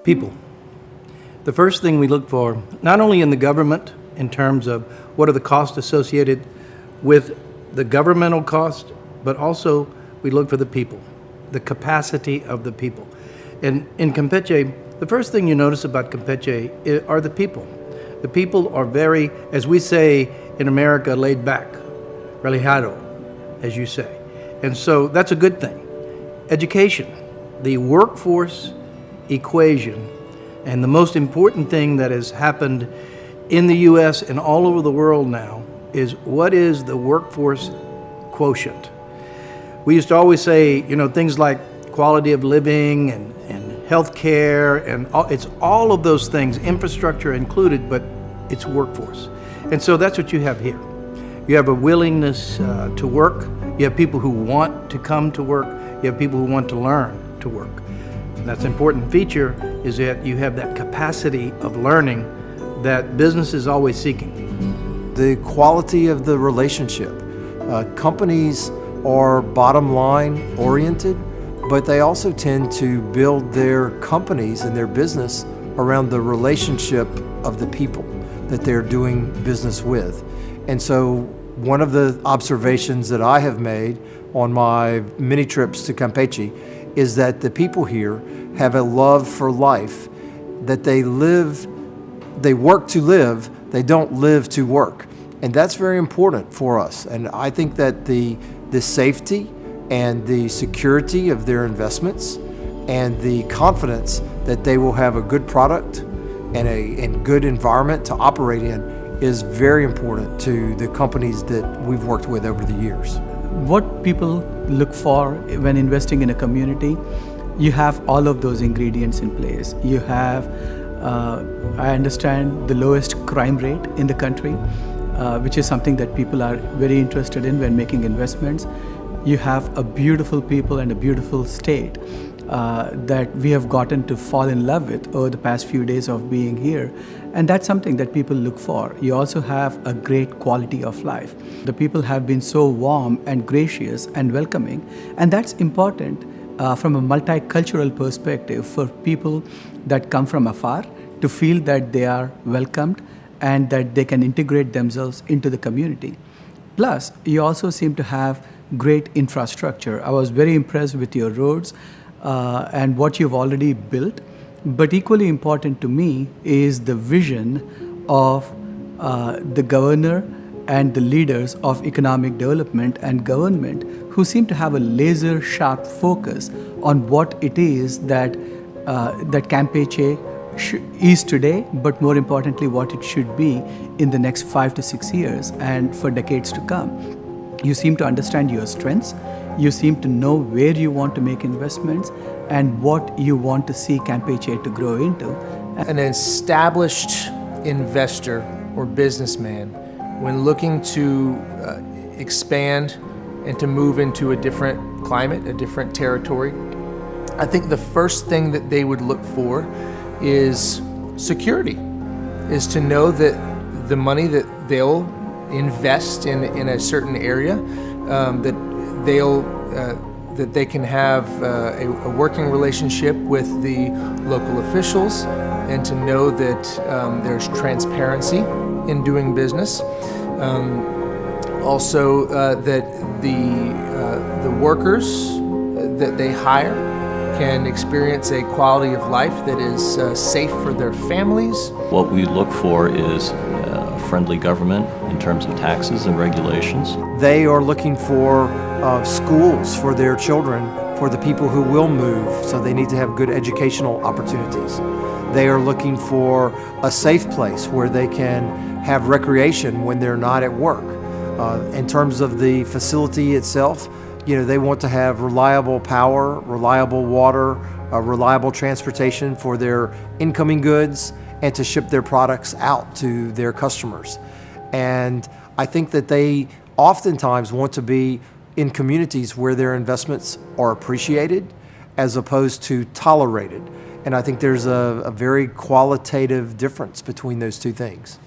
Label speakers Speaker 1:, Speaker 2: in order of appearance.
Speaker 1: People. The first thing we look for, not only in the government in terms of what are the costs associated with the governmental cost, but also we look for the people, the capacity of the people. And in Campeche, the first thing you notice about Campeche are the people. The people are very, as we say in America, laid back, relajado, as you say. And so that's a good thing. Education, the workforce equation, and the most important thing that has happened in the U.S. and all over the world now is what is the workforce quotient? We used to always say, things like quality of living and health care, and it's all of those things, infrastructure included, but it's workforce. And so that's what you have here. You have a willingness to work. You have people who want to come to work. You have people who want to learn to work. And that's an important feature, is that you have that capacity of learning that business is always seeking.
Speaker 2: The quality of the relationship. Companies are bottom line oriented, but they also tend to build their companies and their business around the relationship of the people that they're doing business with. And so one of the observations that I have made on my many trips to Campeche is that the people here have a love for life, that they work to live, they don't live to work. And that's very important for us. And I think that the safety and the security of their investments and the confidence that they will have a good product and a good environment to operate in is very important to the companies that we've worked with over the years.
Speaker 3: What people look for when investing in a community, you have all of those ingredients in place. You have, I understand, the lowest crime rate in the country, which is something that people are very interested in when making investments. You have a beautiful people and a beautiful state that we have gotten to fall in love with over the past few days of being here. And that's something that people look for. You also have a great quality of life. The people have been so warm and gracious and welcoming. And that's important from a multicultural perspective for people that come from afar to feel that they are welcomed and that they can integrate themselves into the community. Plus, you also seem to have great infrastructure. I was very impressed with your roads and what you've already built. But equally important to me is the vision of the governor and the leaders of economic development and government who seem to have a laser sharp focus on what it is that Campeche is today, but more importantly, what it should be in the next 5 to 6 years and for decades to come. You seem to understand your strengths. You seem to know where you want to make investments and what you want to see Campeche to grow into.
Speaker 4: An established investor or businessman, when looking to expand and to move into a different climate, a different territory, I think the first thing that they would look for is security, is to know that the money that they'll invest in a certain area, that they can have a working relationship with the local officials, and to know that there's transparency in doing business. Also, that the workers that they hire can experience a quality of life that is safe for their families.
Speaker 5: What we look for is a friendly government in terms of taxes and regulations.
Speaker 2: They are looking for schools for their children, for the people who will move, so they need to have good educational opportunities. They are looking for a safe place where they can have recreation when they're not at work. In terms of the facility itself, they want to have reliable power, reliable water, reliable transportation for their incoming goods, and to ship their products out to their customers. And I think that they oftentimes want to be in communities where their investments are appreciated as opposed to tolerated. And I think there's a very qualitative difference between those two things.